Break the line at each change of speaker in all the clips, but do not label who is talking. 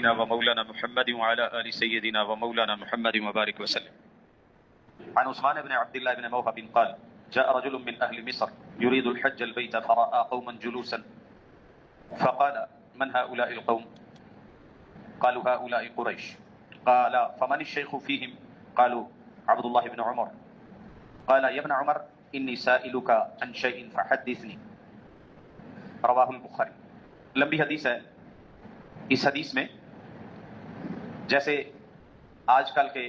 سيدنا ومولانا محمد وعلى آل سيدنا ومولانا محمد وبارك وسلم. عن عثمان بن عبد الله بن موهب قال جاء رجل من أهل مصر يريد الحج البيت فرأى قوما جلوسا فقال من هؤلاء القوم؟ قالوا هؤلاء قريش. قال فمن الشيخ فيهم؟ قالوا عبد الله بن عمر. قال يا ابن عمر إني سائلك عن شيء فحدثني. رواہ البخاری. لمبی حدیث ہے. اس حدیث میں جیسے آج کل کے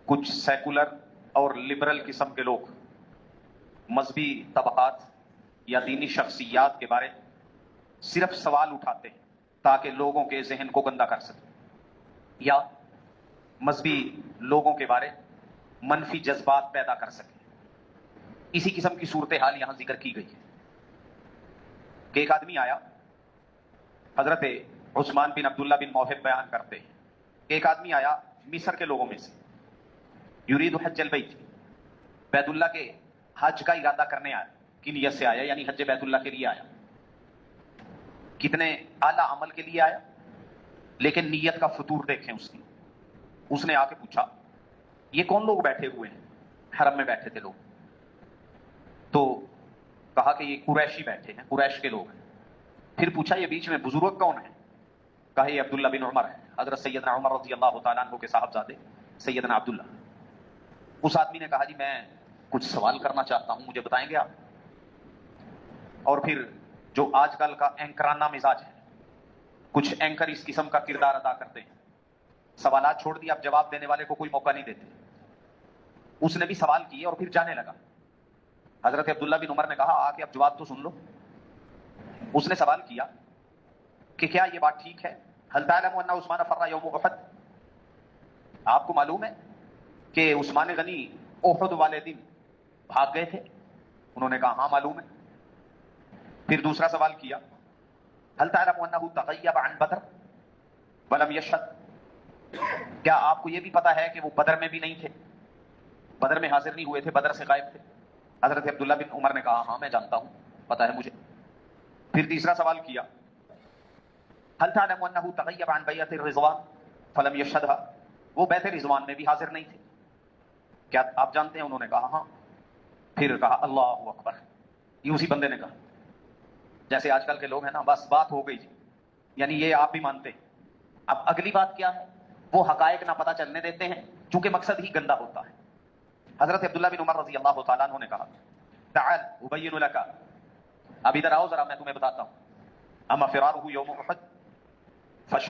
کچھ سیکولر اور لبرل قسم کے لوگ مذہبی طبقات یا دینی شخصیات کے بارے صرف سوال اٹھاتے ہیں تاکہ لوگوں کے ذہن کو گندا کر سکیں، یا مذہبی لوگوں کے بارے منفی جذبات پیدا کر سکیں، اسی قسم کی صورتحال یہاں ذکر کی گئی ہے کہ ایک آدمی آیا. حضرت عثمان بن عبداللہ بن موہب بیان کرتے ہیں کہ ایک آدمی آیا مصر کے لوگوں میں سے، یرید حج البیت، بیت اللہ کے حج کا ارادہ کرنے آیا. کی نیت سے آیا؟ یعنی حج بیت اللہ کے لیے آیا. کتنے اعلیٰ عمل کے لیے آیا، لیکن نیت کا فطور دیکھیں اس کی. اس نے آ کے پوچھا یہ کون لوگ بیٹھے ہوئے ہیں؟ حرم میں بیٹھے تھے لوگ. تو کہا کہ یہ قریشی بیٹھے ہیں، قریش کے لوگ ہیں. پھر پوچھا یہ بیچ میں بزرگ کون ہیں؟ کہا یہ عبداللہ بن عمر ہے، حضرت سیدنا عمر رضی اللہ تعالیٰ عنہ کے صاحبزادے سیدنا عبداللہ. اس آدمی نے کہا جی میں کچھ سوال کرنا چاہتا ہوں، مجھے بتائیں گے آپ؟ اور پھر جو آج کل کا اینکرانہ مزاج ہے، کچھ اینکر اس قسم کا کردار ادا کرتے ہیں، سوالات چھوڑ دیا، اب جواب دینے والے کو کوئی موقع نہیں دیتے. اس نے بھی سوال کیے اور پھر جانے لگا. حضرت عبداللہ بن عمر نے کہا آ کے اب جواب تو سن لو. اس نے سوال کیا کہ کیا یہ بات ٹھیک ہے؟ هل تعلم ان عثمان فر یوم احد؟ آپ کو معلوم ہے کہ عثمان غنی احد والے دن بھاگ گئے تھے؟ انہوں نے کہا ہاں معلوم ہے. پھر دوسرا سوال کیا هل تعلم انه تغیب عن بدر ولم یشهد؟ کیا آپ کو یہ بھی پتا ہے کہ وہ بدر میں بھی نہیں تھے، بدر میں حاضر نہیں ہوئے تھے، بدر سے غائب تھے؟ حضرت عبداللہ بن عمر نے کہا ہاں میں جانتا ہوں، پتا ہے مجھے. پھر تیسرا سوال کیا هل تعلم انه تغیب عن بیعۃ الرضوان فلم یشهدها؟ وہ بیعت رضوان میں بھی حاضر نہیں تھے، کیا آپ جانتے ہیں؟ انہوں نے کہا ہاں. پھر کہا اللہ اکبر. یہ اسی بندے نے کہا جیسے آج کل کے لوگ ہیں نا، بس بات ہو گئی جی، یعنی یہ آپ بھی مانتے ہیں. اب اگلی بات کیا ہے؟ وہ حقائق نہ پتہ چلنے دیتے ہیں چونکہ مقصد ہی گندا ہوتا ہے. حضرت عبداللہ بن عمر رضی اللہ تعالیٰ عنہ نے کہا تعال ابین لک، اب ادھر آؤ ذرا میں تمہیں بتاتا ہوں. اما فرارہ یوم احد،